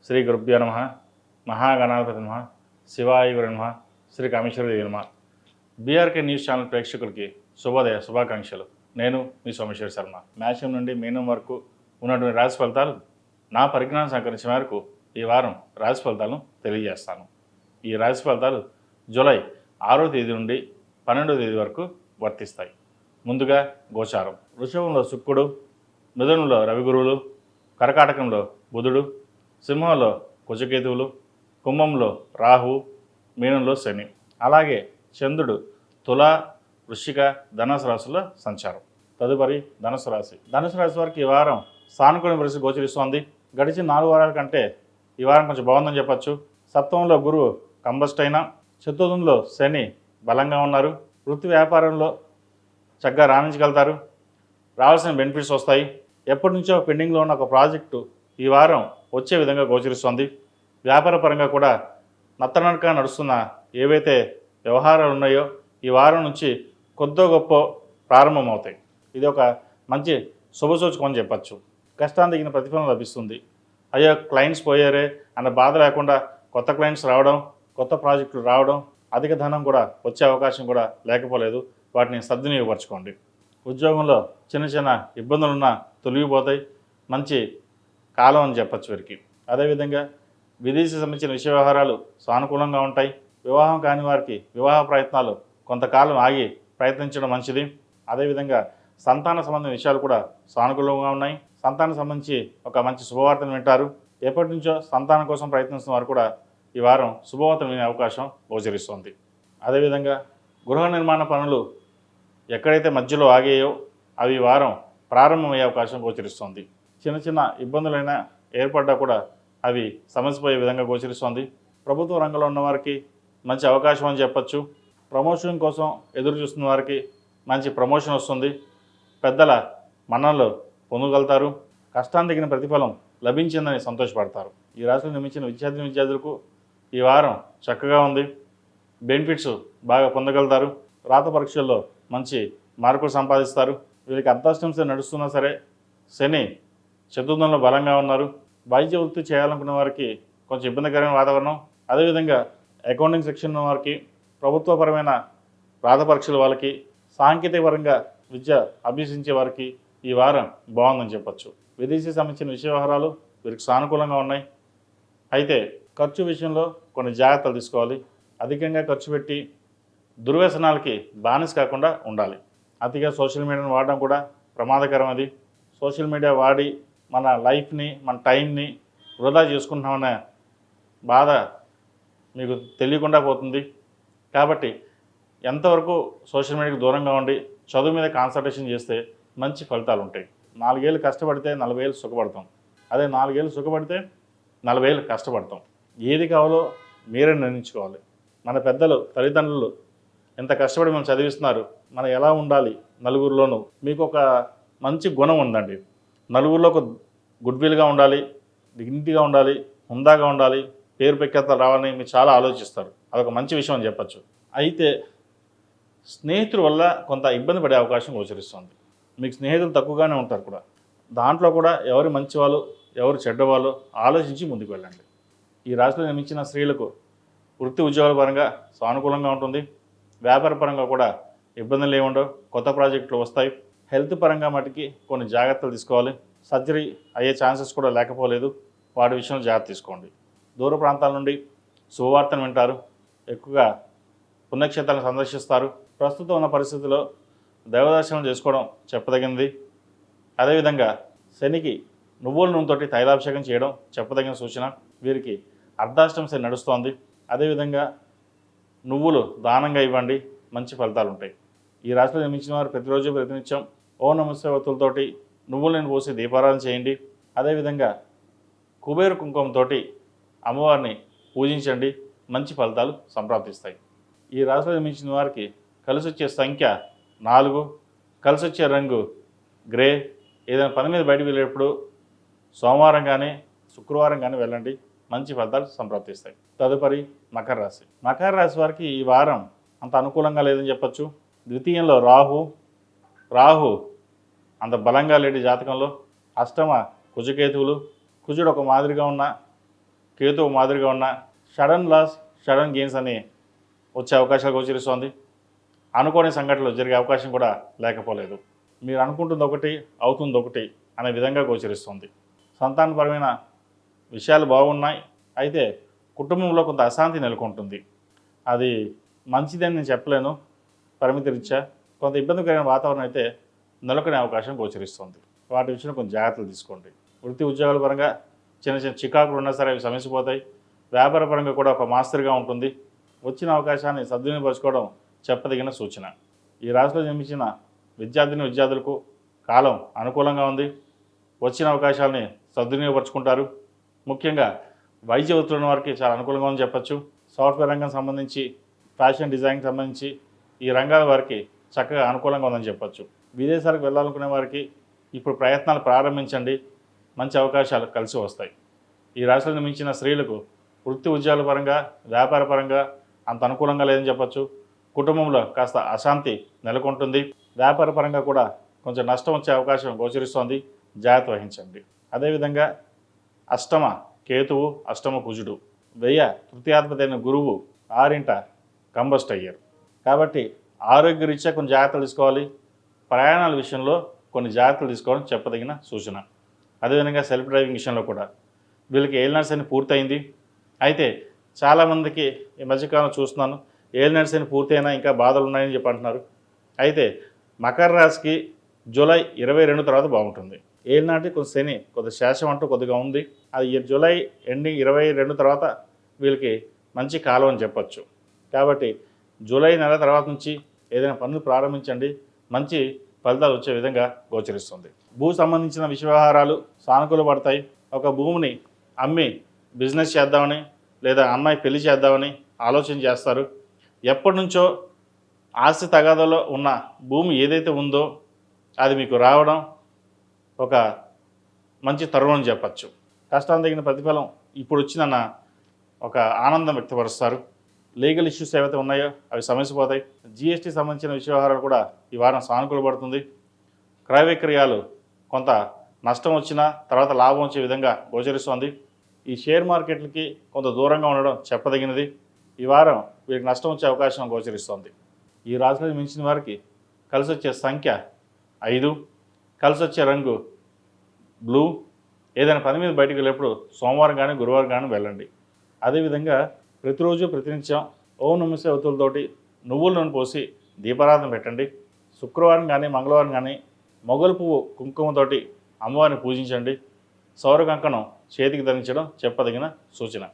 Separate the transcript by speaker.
Speaker 1: శ్రీ గురుభ్యో నమః. మహాగణాధిపతి నమః. శివాయ గురు నమః. శ్రీ కామేశ్వరదేవి నమః. బీఆర్కే న్యూస్ ఛానల్ ప్రేక్షకులకి శుభోదయ శుభాకాంక్షలు. నేను మీ సోమేశ్వర శర్మ. మేషం నుండి మీనం వరకు ఉన్నటువంటి రాశి ఫలితాలు నా పరిజ్ఞానం సహకరించిన మేరకు ఈ వారం రాశి ఫలితాలను తెలియజేస్తాను. ఈ రాశి ఫలితాలు జూలై 6వ తేదీ నుండి 12వ తేదీ వరకు వర్తిస్తాయి. ముందుగా గోచారం. వృషభంలో శుక్రుడు, మిథునంలో రవిగురువులు, కర్కాటకంలో బుధుడు, సింహంలో కుజకేతువులు, కుంభంలో రాహు, మీనంలో శని. అలాగే చంద్రుడు తుల, వృశ్చిక, ధనుసు రాశుల్లో సంచారం. తదుపరి ధనుసు రాశి. ధనుసు రాశి వారికి ఈ వారం సానుకూల పరిస్థితి గోచరిస్తోంది. గడిచిన 4 వారాల కంటే ఈ వారం కొంచెం బాగుందని చెప్పచ్చు. సప్తమంలో గురువు కంబస్ట్ అయినా, చతుర్థంలో శని బలంగా ఉన్నారు. వృత్తి వ్యాపారంలో చక్కగా రాణించగలుగుతారు. రావాల్సిన బెనిఫిట్స్ వస్తాయి. ఎప్పటి నుంచో పెండింగ్లో ఉన్న ఒక ప్రాజెక్టు ఈ వారం వచ్చే విధంగా గోచరిస్తోంది. వ్యాపార పరంగా కూడా నత్తనడక నడుస్తున్న ఏవైతే వ్యవహారాలు ఉన్నాయో ఈ వారం నుంచి కొద్దో గొప్ప ప్రారంభమవుతాయి. ఇది ఒక మంచి శుభసూచకం అని చెప్పచ్చు. కష్టాన్ని తగిన ప్రతిఫలం లభిస్తుంది. అయ్యో క్లయింట్స్ పోయారే అన్న బాధ లేకుండా కొత్త క్లయింట్స్ రావడం, కొత్త ప్రాజెక్టులు రావడం, అధిక ధనం కూడా వచ్చే అవకాశం కూడా లేకపోలేదు. వాటిని సద్వినియోగపరచుకోండి. ఉద్యోగంలో చిన్న చిన్న ఇబ్బందులున్నా తొలగిపోతాయి. మంచి కాలం అని చెప్పచ్చు వీరికి. అదేవిధంగా విదేశీ సంబంధించిన విషయ వ్యవహారాలు సానుకూలంగా ఉంటాయి. వివాహం కాని వారికి వివాహ ప్రయత్నాలు కొంతకాలం ఆగి ప్రయత్నించడం మంచిది. అదేవిధంగా సంతాన సంబంధం విషయాలు కూడా సానుకూలంగా ఉన్నాయి. సంతానం సంబంధించి ఒక మంచి శుభవార్తను వింటారు. ఎప్పటి నుంచో సంతానం కోసం ప్రయత్నిస్తున్న వారు కూడా ఈ వారం శుభవార్తను వినే అవకాశం గోచరిస్తోంది. అదేవిధంగా గృహ నిర్మాణ పనులు ఎక్కడైతే మధ్యలో ఆగాయో అవి ఈ వారం ప్రారంభమయ్యే అవకాశం గోచరిస్తోంది. చిన్న చిన్న ఇబ్బందులైనా ఏర్పడ్డా కూడా అవి సమసిపోయే విధంగా గోచరిస్తోంది. ప్రభుత్వ రంగంలో ఉన్న వారికి మంచి అవకాశం అని చెప్పచ్చు. ప్రమోషన్ కోసం ఎదురు చూస్తున్న వారికి మంచి ప్రమోషన్ వస్తుంది. పెద్దల మన్ననలు పొందగలుగుతారు. కష్టానికి తగిన ప్రతిఫలం లభించిందని సంతోషపడతారు. ఈ రాశిలో నిర్మించిన విద్యార్థులకు ఈ వారం చక్కగా ఉంది. బెనిఫిట్స్ బాగా పొందగలుగుతారు. రాత పరీక్షల్లో మంచి మార్కులు సంపాదిస్తారు. వీరికి అర్ధాష్టంశ నడుస్తున్నా సరే శని చతుర్థంలో బలంగా ఉన్నారు. వైద్య వృత్తి చేయాలనుకున్న వారికి కొంచెం ఇబ్బందికరమైన వాతావరణం. అదేవిధంగా అకౌంటింగ్ సెక్షన్ ఉన్న వారికి, ప్రభుత్వపరమైన రాత పరీక్షల వాళ్ళకి, సాంకేతిక పరంగా విద్య అభ్యసించే వారికి ఈ వారం బాగుందని చెప్పచ్చు. విదేశీ సంబంధించిన విషయ వ్యవహారాలు వీరికి సానుకూలంగా ఉన్నాయి. అయితే ఖర్చు విషయంలో కొన్ని జాగ్రత్తలు తీసుకోవాలి. అధికంగా ఖర్చు పెట్టి దుర్వ్యసనాలకి బానిస కాకుండా ఉండాలి. అతిగా సోషల్ మీడియాను వాడడం కూడా ప్రమాదకరం. అది సోషల్ మీడియా వాడి మన లైఫ్ని, మన టైంని వృధా చేసుకుంటున్నామనే బాధ మీకు తెలియకుండా పోతుంది. కాబట్టి ఎంతవరకు సోషల్ మీడియాకి దూరంగా ఉండి చదువు మీద కాన్సన్ట్రేషన్ చేస్తే మంచి ఫలితాలు ఉంటాయి. 4 ఏళ్ళు కష్టపడితే 40 ఏళ్ళు సుఖపడతాం. అదే 4 ఏళ్ళు సుఖపడితే 40 ఏళ్ళు కష్టపడతాం. ఏది కావాలో మీరే నిర్ణయించుకోవాలి. మన పెద్దలు, తల్లిదండ్రులు ఎంత కష్టపడి మనం చదివిస్తున్నారు. మనం ఎలా ఉండాలి నలుగురిలోనూ. మీకు ఒక మంచి గుణం ఉందండి. నలుగురిలో ఒక గుడ్విల్గా ఉండాలి, డిగ్నిటీగా ఉండాలి, హుందాగా ఉండాలి, పేరు ప్రఖ్యాతలు రావాలని మీరు చాలా ఆలోచిస్తారు. అదొక మంచి విషయం అని చెప్పచ్చు. అయితే స్నేహితుల వల్ల కొంత ఇబ్బంది పడే అవకాశం గోచరిస్తుంది. మీకు స్నేహితులు తక్కువగానే ఉంటారు కూడా. దాంట్లో కూడా ఎవరు మంచివాళ్ళు, ఎవరు చెడ్డవాళ్ళు ఆలోచించి ముందుకు వెళ్ళండి. ఈ రాశిలో నిర్మించిన స్త్రీలకు వృత్తి ఉద్యోగాల పరంగా సానుకూలంగా ఉంటుంది. వ్యాపార పరంగా కూడా ఇబ్బందులు ఏముండవు. కొత్త ప్రాజెక్టులు వస్తాయి. హెల్త్ పరంగా మటుకి కొన్ని జాగ్రత్తలు తీసుకోవాలి. సర్జరీ అయ్యే ఛాన్సెస్ కూడా లేకపోలేదు. వాటి విషయంలో జాగ్రత్త తీసుకోండి. దూర ప్రాంతాల నుండి శుభవార్తను వింటారు. ఎక్కువగా పుణ్యక్షేత్రాలను సందర్శిస్తారు. ప్రస్తుతం ఉన్న పరిస్థితుల్లో దైవదర్శనం చేసుకోవడం చెప్పదగినది. అదేవిధంగా శనికి నువ్వుల నూనెతోటి తైలాభిషేకం చేయడం చెప్పదగిన సూచన. వీరికి అర్ధాష్టం శని నడుస్తోంది. అదేవిధంగా నువ్వులు దానంగా ఇవ్వండి, మంచి ఫలితాలు ఉంటాయి. ఈ రాశిలో నిర్మించిన వారు ప్రతిరోజు ప్రతినిత్యం ఓం నమః శివాయ ఒత్తులతోటి నువ్వులను పోసి దీపారాధన చేయండి. అదేవిధంగా కుబేర కుంకుమతోటి అమ్మవారిని పూజించండి, మంచి ఫలితాలు సంప్రాప్తిస్తాయి. ఈ రాశిలో నిర్మించిన వారికి కలిసి వచ్చే సంఖ్య 4, కలిసి వచ్చే రంగు గ్రే. ఏదైనా పని మీద బయటకు వెళ్ళేటప్పుడు సోమవారం కానీ శుక్రవారం కానీ వెళ్ళండి, మంచి ఫలితాలు సంప్రాప్తిస్తాయి. తదుపరి మకర రాశి. మకర రాశి వారికి ఈ వారం అంత అనుకూలంగా లేదని చెప్పచ్చు. ద్వితీయంలో రాహు అంత బలంగా లేని జాతకంలో. అష్టమ కుజకేతువులు. కుజుడు ఒక మాదిరిగా ఉన్న కేతువు మాదిరిగా ఉన్న సడన్ లాస్ సడన్ గెయిన్స్ అని వచ్చే అవకాశాలు గోచరిస్తోంది. అనుకోని సంఘటనలు జరిగే అవకాశం కూడా లేకపోలేదు. మీరు అనుకుంటుంది ఒకటి అవుతుంది ఒకటి అనే విధంగా గోచరిస్తుంది. సంతానపరమైన విషయాలు బాగున్నాయి. అయితే కుటుంబంలో కొంత అశాంతి నెలకొంటుంది. అది మంచిదని నేను చెప్పలేను. పరిమితి రీత్యా కొంత ఇబ్బందికరమైన వాతావరణం అయితే నెలకొనే అవకాశం గోచరిస్తుంది. వాటి విషయంలో కొంచెం జాగ్రత్తలు తీసుకోండి. వృత్తి ఉద్యోగాల పరంగా చిన్న చిన్న చికాకులు ఉన్నా సరే అవి సమస్యపోతాయి. వ్యాపార పరంగా కూడా ఒక మాస్టర్గా ఉంటుంది. వచ్చిన అవకాశాన్ని సద్వినియోగపరచుకోవడం చెప్పదగిన సూచన. ఈ రాశిలో జన్మించిన విద్యార్థులకు కాలం అనుకూలంగా ఉంది. వచ్చిన అవకాశాలని సద్వినియోగపరచుకుంటారు. ముఖ్యంగా వైద్య వృత్తుల వారికి చాలా అనుకూలంగా ఉందని చెప్పచ్చు. సాఫ్ట్వేర్ రంగం సంబంధించి, ఫ్యాషన్ డిజైన్కి సంబంధించి ఈ రంగాల వారికి చక్కగా అనుకూలంగా ఉందని చెప్పచ్చు. విదేశాలకు వెళ్ళాలనుకునే వారికి ఇప్పుడు ప్రయత్నాలు ప్రారంభించండి. మంచి అవకాశాలు కలిసి వస్తాయి. ఈ రాశిలో జన్మించిన స్త్రీలకు వృత్తి ఉద్యోగాల పరంగా, వ్యాపార పరంగా అంత అనుకూలంగా లేదని చెప్పచ్చు. కుటుంబంలో కాస్త అశాంతి నెలకొంటుంది. వ్యాపార పరంగా కూడా కొంచెం నష్టం వచ్చే అవకాశం గోచరిస్తోంది. జాగ్రత్త వహించండి. అదేవిధంగా అష్టమ కేతువు, అష్టమ కుజుడు, తృతీయాధిపతి అయిన గురువు 6ంట కంబస్ట్ అయ్యారు. కాబట్టి ఆరోగ్యరీత్యా కొన్ని జాగ్రత్తలు తీసుకోవాలి. ప్రయాణాల విషయంలో కొన్ని జాగ్రత్తలు తీసుకోవడం చెప్పదగిన సూచన. అదేవిధంగా సెల్ఫ్ డ్రైవింగ్ విషయంలో కూడా వీళ్ళకి ఏలినాటి శని పూర్తయింది. అయితే చాలామందికి ఈ మధ్యకాలం చూస్తున్నాను ఏలినాటి శని పూర్తయినా ఇంకా బాధలు ఉన్నాయని చెప్పి అంటున్నారు. అయితే మకర రాశికి జూలై 22 తర్వాత బాగుంటుంది. ఏలినాటి కొంచెం శని కొద్ది శేషం అంటూ కొద్దిగా ఉంది. అది జూలై ఎండింగ్ 22 తర్వాత వీళ్ళకి మంచి కాలం అని చెప్పచ్చు. కాబట్టి జూలై నెల తర్వాత నుంచి ఏదైనా పనులు ప్రారంభించండి. మంచి ఫలితాలు వచ్చే విధంగా గోచరిస్తుంది. భూ సంబంధించిన వ్యవహారాలు సానుకూల పడతాయి. ఒక భూమిని అమ్మి బిజినెస్ చేద్దామని లేదా అమ్మాయి పెళ్లి చేద్దామని ఆలోచన చేస్తారు. ఎప్పటి నుంచో ఆస్తి తగాదాలో ఉన్న భూమి ఏదైతే ఉందో అది మీకు రావడం ఒక మంచి తరుణం అని చెప్పచ్చు. కష్టానికి తగిన ప్రతిఫలం ఇప్పుడు వచ్చిందన్న ఒక ఆనందం వ్యక్తపరుస్తారు. లీగల్ ఇష్యూస్ ఏవైతే ఉన్నాయో అవి సమస్యపోతాయి. జిఎస్టీ సంబంధించిన వ్యవహారాలు కూడా ఈ వారం సానుకూల పడుతుంది. క్రయ విక్రయాలు కొంత నష్టం వచ్చినా తర్వాత లాభం వచ్చే విధంగా గోచరిస్తోంది. ఈ షేర్ మార్కెట్లకి కొంత దూరంగా ఉండడం చెప్పదగినది. ఈ వారం వీరికి నష్టం వచ్చే అవకాశం గోచరిస్తోంది. ఈ రాశిలో మించిన వారికి కలిసి వచ్చే సంఖ్య 5, కలిసి వచ్చే రంగు బ్లూ. ఏదైనా పని మీద బయటకు వెళ్ళేప్పుడు సోమవారం కానీ గురువారం కానీ వెళ్ళండి. అదేవిధంగా ప్రతిరోజు ప్రతినిత్యం ఓం నమః శివాయ ఒత్తులతోటి నువ్వుల నూనె పోసి దీపారాధన పెట్టండి. శుక్రవారం కానీ మంగళవారం కానీ మొగల పువ్వు కుంకుమతోటి అమ్మవారిని పూజించండి. సౌర కంకణం చేతికి ధరించడం చెప్పదగిన సూచన.